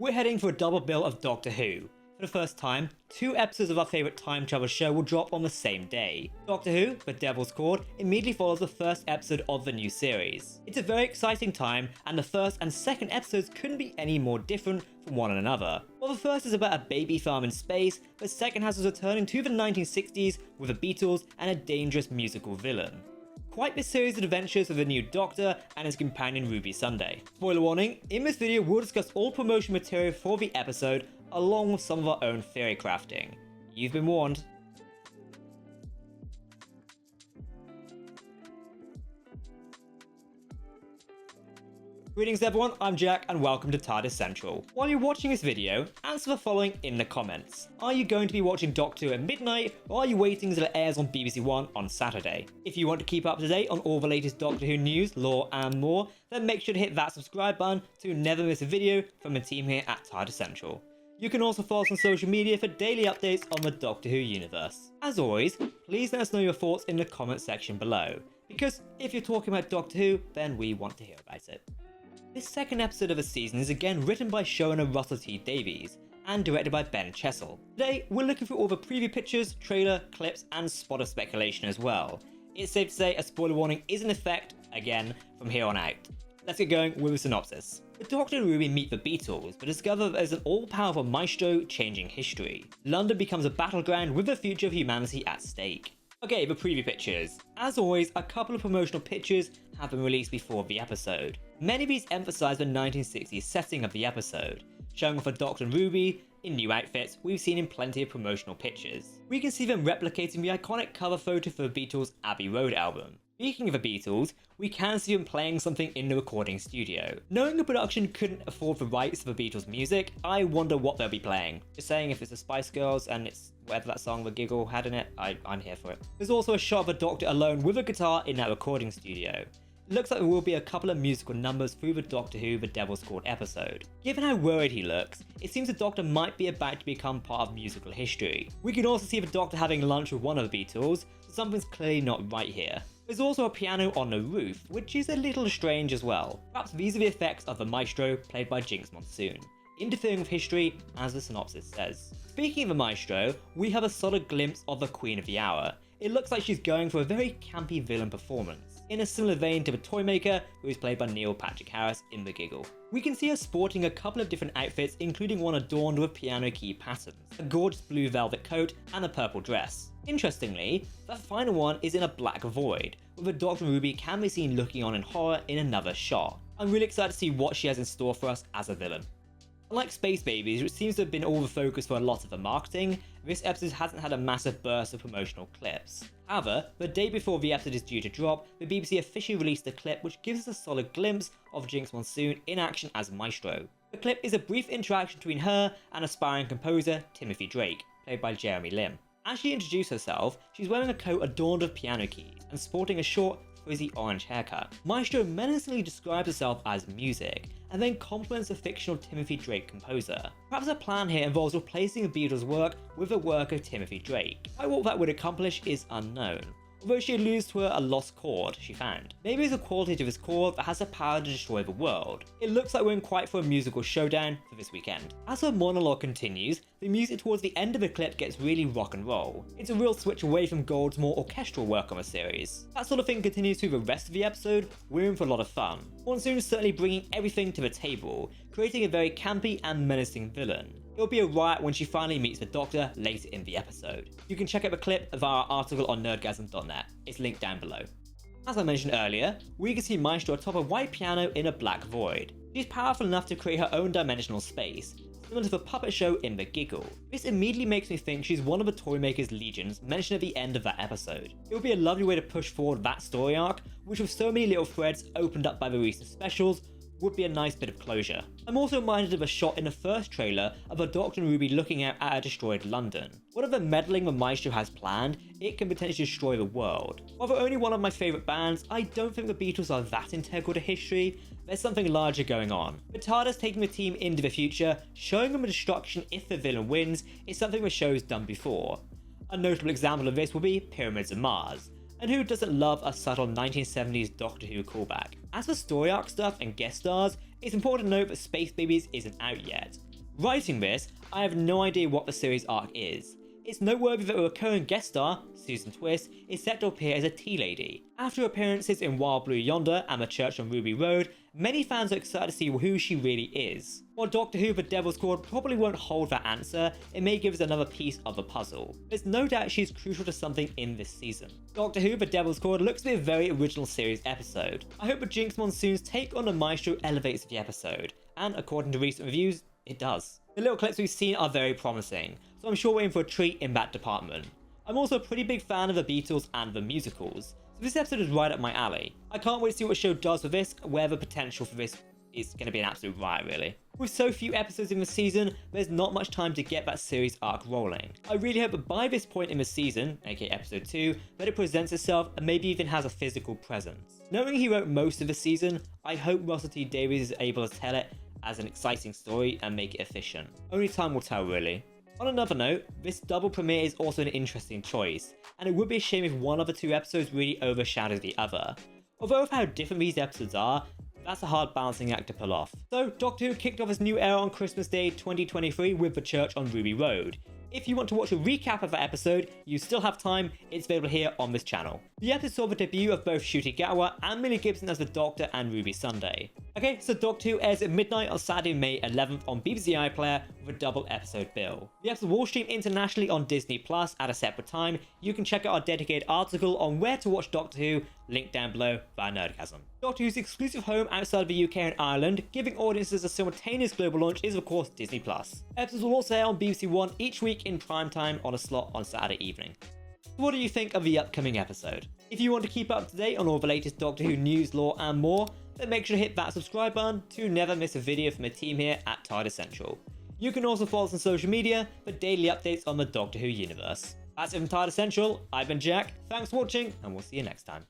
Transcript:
We're heading for a double bill of Doctor Who. For the first time, 2 episodes of our favourite time travel show will drop on the same day. Doctor Who, The Devil's Chord, immediately follows the first episode of the new series. It's a very exciting time, and the first and second episodes couldn't be any more different from one another. While the first is about a baby farm in space, the second has us returning to the 1960s with the Beatles and a dangerous musical villain. Quite the series of adventures of the new Doctor and his companion Ruby Sunday. Spoiler warning, in this video we'll discuss all promotion material for the episode along with some of our own theory crafting. You've been warned. Greetings everyone, I'm Jack and welcome to Tardis Central. While you're watching this video, answer the following in the comments. Are you going to be watching Doctor Who at midnight, or are you waiting until it airs on BBC One on Saturday? If you want to keep up to date on all the latest Doctor Who news, lore and more, then make sure to hit that subscribe button to never miss a video from the team here at Tardis Central. You can also follow us on social media for daily updates on the Doctor Who universe. As always, please let us know your thoughts in the comment section below, because if you're talking about Doctor Who, then we want to hear about it. This second episode of the season is again written by showrunner Russell T Davies and directed by Ben Chessel. Today, we're looking through all the preview pictures, trailer, clips and spot of speculation as well. It's safe to say a spoiler warning is in effect, again, from here on out. Let's get going with a synopsis. The Doctor and Ruby meet the Beatles, but discover there's an all-powerful maestro changing history. London becomes a battleground with the future of humanity at stake. Okay, the preview pictures. As always, a couple of promotional pictures have been released before the episode. Many of these emphasise the 1960s setting of the episode, showing off a Doctor and Ruby in new outfits we've seen in plenty of promotional pictures. We can see them replicating the iconic cover photo for the Beatles' Abbey Road album. Speaking of the Beatles, we can see them playing something in the recording studio. Knowing the production couldn't afford the rights to the Beatles' music, I wonder what they'll be playing. Just saying, if it's the Spice Girls and it's whatever that song The Giggle had in it, I'm here for it. There's also a shot of the Doctor alone with a guitar in that recording studio. It looks like there will be a couple of musical numbers through the Doctor Who The Devil's Chord episode. Given how worried he looks, it seems the Doctor might be about to become part of musical history. We can also see the Doctor having lunch with one of the Beatles, so something's clearly not right here. There's also a piano on the roof, which is a little strange as well. Perhaps these are the effects of the maestro played by Jinx Monsoon, interfering with history as the synopsis says. Speaking of the maestro, we have a solid glimpse of the Queen of the Hour. It looks like she's going for a very campy villain performance, in a similar vein to the Toymaker, who is played by Neil Patrick Harris in The Giggle. We can see her sporting a couple of different outfits, including one adorned with piano key patterns, a gorgeous blue velvet coat and a purple dress. Interestingly, that final one is in a black void, with the Doctor and Ruby can be seen looking on in horror in another shot. I'm really excited to see what she has in store for us as a villain. Unlike Space Babies, which seems to have been all the focus for a lot of the marketing, this episode hasn't had a massive burst of promotional clips. However, the day before the episode is due to drop, the BBC officially released a clip which gives us a solid glimpse of Jinx Monsoon in action as Maestro. The clip is a brief interaction between her and aspiring composer Timothy Drake, played by Jeremy Lim. As she introduced herself, she's wearing a coat adorned with piano keys and sporting a short, frizzy orange haircut. Maestro menacingly describes herself as music, and then compliments the fictional Timothy Drake composer. Perhaps her plan here involves replacing the Beatles' work with the work of Timothy Drake. Quite what that would accomplish is unknown, although she alludes to a lost chord she found. Maybe it's a quality to this chord that has the power to destroy the world. It looks like we're in quite for a musical showdown for this weekend. As her monologue continues, the music towards the end of the clip gets really rock and roll. It's a real switch away from Gould's more orchestral work on the series. That sort of thing continues through the rest of the episode, we're in for a lot of fun. Monsoon is certainly bringing everything to the table, creating a very campy and menacing villain. It'll be a riot when she finally meets the Doctor later in the episode. You can check out the clip via our article on nerdgasm.net, it's linked down below. As I mentioned earlier, we can see Maestro atop a white piano in a black void. She's powerful enough to create her own dimensional space, similar to the puppet show in The Giggle. This immediately makes me think she's one of the Toymaker's legions mentioned at the end of that episode. It would be a lovely way to push forward that story arc, which with so many little threads opened up by the recent specials, would be a nice bit of closure. I'm also reminded of a shot in the first trailer of a Doctor and Ruby looking out at a destroyed London. Whatever meddling the Maestro has planned, it can potentially destroy the world. While they're only one of my favourite bands, I don't think the Beatles are that integral to history. There's something larger going on. But Tardis taking the team into the future, showing them a destruction if the villain wins, is something the show's done before. A notable example of this will be Pyramids of Mars. And who doesn't love a subtle 1970s Doctor Who callback? As for story arc stuff and guest stars, it's important to note that Space Babies isn't out yet. Writing this, I have no idea what the series arc is. It's noteworthy that a recurring guest star, Susan Twist, is set to appear as a tea lady. After appearances in Wild Blue Yonder and The Church on Ruby Road, many fans are excited to see who she really is. While Doctor Who The Devil's Chord probably won't hold that answer, it may give us another piece of the puzzle. There's no doubt she's crucial to something in this season. Doctor Who The Devil's Chord looks to be a very original series episode. I hope the Jinx Monsoon's take on the Maestro elevates the episode, and according to recent reviews, it does. The little clips we've seen are very promising, so I'm sure we're in for a treat in that department. I'm also a pretty big fan of the Beatles and the musicals, so this episode is right up my alley. I can't wait to see what the show does with this, where the potential for this is going to be an absolute riot really. With so few episodes in the season, there's not much time to get that series arc rolling. I really hope that by this point in the season, aka episode 2, that it presents itself and maybe even has a physical presence. Knowing he wrote most of the season, I hope Russell T Davies is able to tell it as an exciting story and make it efficient. Only time will tell really. On another note, this double premiere is also an interesting choice, and it would be a shame if one of the two episodes really overshadows the other. Although of how different these episodes are, that's a hard balancing act to pull off. So Doctor Who kicked off its new era on Christmas Day 2023 with The Church on Ruby Road. If you want to watch a recap of that episode, you still have time, it's available here on this channel. The episode saw the debut of both Ncuti Gatwa and Millie Gibson as the Doctor and Ruby Sunday. Okay, so Doctor Who airs at midnight on Saturday, May 11th on BBC iPlayer with a double episode bill. The episode will stream internationally on Disney Plus at a separate time. You can check out our dedicated article on where to watch Doctor Who, linked down below via Nerdgasm. Doctor Who's exclusive home outside of the UK and Ireland, giving audiences a simultaneous global launch is of course Disney Plus. Episodes will also air on BBC One each week in prime time on a slot on Saturday evening. What do you think of the upcoming episode? If you want to keep up to date on all the latest Doctor Who news, lore and more, then make sure to hit that subscribe button to never miss a video from the team here at Tardis Central. You can also follow us on social media for daily updates on the Doctor Who universe. That's it from Tardis Central, I've been Jack, thanks for watching and we'll see you next time.